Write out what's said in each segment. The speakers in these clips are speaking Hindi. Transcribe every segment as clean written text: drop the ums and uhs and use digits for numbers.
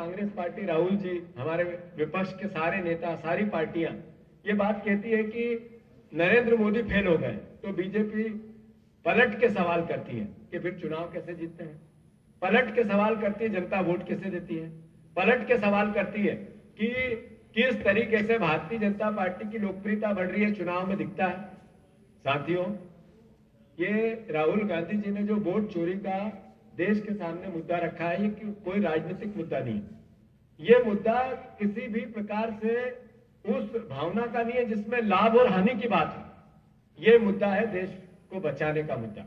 कांग्रेस पार्टी, राहुल जी, हमारे विपक्ष के सारे नेता, सारी पार्टियां ये बात कहती है कि नरेंद्र मोदी फेल हो गए, तो बीजेपी पलट के सवाल करती है कि फिर चुनाव कैसे जीतते हैं। पलट के सवाल करती है जनता वोट कैसे देती है। पलट के सवाल करती है कि किस तरीके से भारतीय जनता पार्टी की लोकप्रियता बढ़ रही है, चुनाव में दिखता है। साथियों, ये राहुल गांधी जी ने जो वोट चोरी का देश के सामने मुद्दा रखा है, ये कोई राजनीतिक मुद्दा नहीं। ये मुद्दा किसी भी प्रकार से उस भावना का नहीं है जिसमें लाभ और हानि की बात है। ये मुद्दा है देश को बचाने का मुद्दा,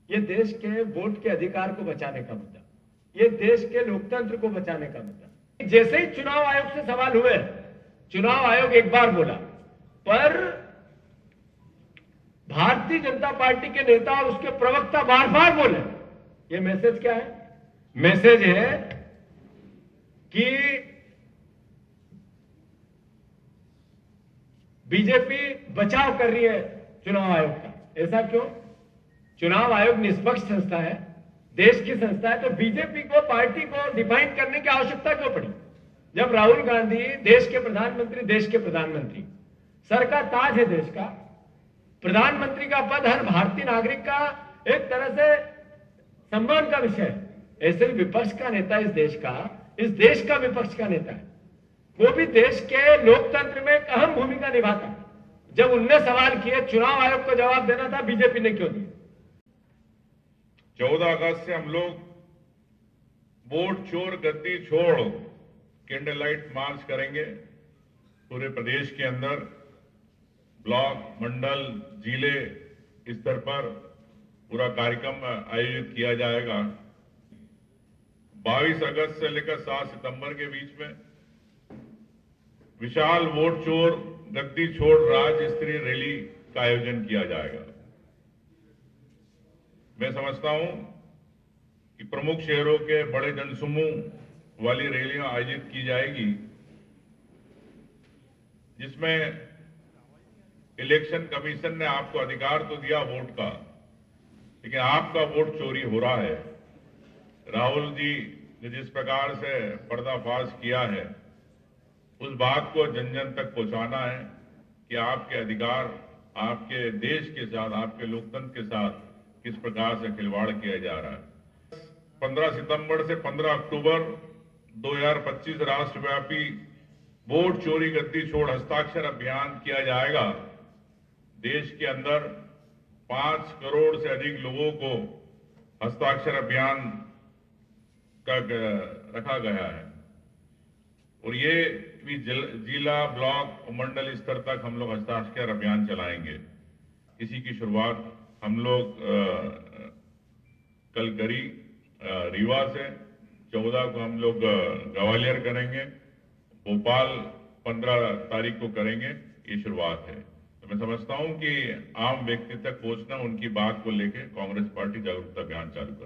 ये देश के वोट के अधिकार को बचाने का मुद्दा, ये देश के लोकतंत्र को बचाने का मुद्दा। जैसे ही चुनाव आयोग से सवाल हुए, चुनाव आयोग एक बार बोला, पर भारतीय जनता पार्टी के नेता और उसके प्रवक्ता बार बार बोले। ये मैसेज क्या है? मैसेज है कि बीजेपी बचाव कर रही है चुनाव आयोग का। ऐसा क्यों? चुनाव आयोग निष्पक्ष संस्था है, देश की संस्था है, तो बीजेपी को, पार्टी को डिफाइन करने की आवश्यकता क्यों पड़ी? जब राहुल गांधी देश के प्रधानमंत्री, सर का ताज है देश का, प्रधानमंत्री का पद हर भारतीय नागरिक का एक तरह से सम्मान का विषय है। ऐसे विपक्ष का नेता इस देश का विपक्ष का नेता है, वो भी देश के लोकतंत्र में एक अहम भूमिका निभाता है। जब उनने सवाल किए, चुनाव आयोग को जवाब देना था, बीजेपी ने क्यों दिया? 14 अगस्त से हम लोग वोट चोर गद्दी छोड़ कैंडल लाइट मार्च करेंगे। पूरे प्रदेश के अंदर ब्लॉक, मंडल, जिले स्तर पर पूरा कार्यक्रम आयोजित किया जाएगा। 22 अगस्त से लेकर 7 सितंबर के बीच में विशाल वोट चोर गद्दी छोड़ राज्य स्तरीय रैली का आयोजन किया जाएगा। मैं समझता हूं कि प्रमुख शहरों के बड़े जनसमूह वाली रैलियां आयोजित की जाएगी, जिसमें इलेक्शन कमीशन ने आपको अधिकार तो दिया वोट का, लेकिन आपका वोट चोरी हो रहा है। राहुल जी ने जिस प्रकार से पर्दाफाश किया है, उस बात को जन जन तक पहुंचाना है कि आपके अधिकार, आपके देश के साथ, आपके लोकतंत्र के साथ किस प्रकार से खिलवाड़ किया जा रहा है। 15 सितंबर से 15 अक्टूबर 2025 राष्ट्रव्यापी वोट चोरी गद्दी छोड़ हस्ताक्षर अभियान किया जाएगा। देश के अंदर 5 करोड़ से अधिक लोगों को हस्ताक्षर अभियान का रखा गया है, और ये भी जिला, ब्लॉक और मंडल स्तर तक हम लोग हस्ताक्षर अभियान चलाएंगे। इसी की शुरुआत हम लोग कल करी रीवा से, 14 को हम लोग ग्वालियर करेंगे, भोपाल 15 तारीख को करेंगे। ये शुरुआत है। तो मैं समझता हूं कि आम व्यक्ति तक पहुंचना, उनकी बात को लेकर कांग्रेस पार्टी जागरूकता अभियान चालू कर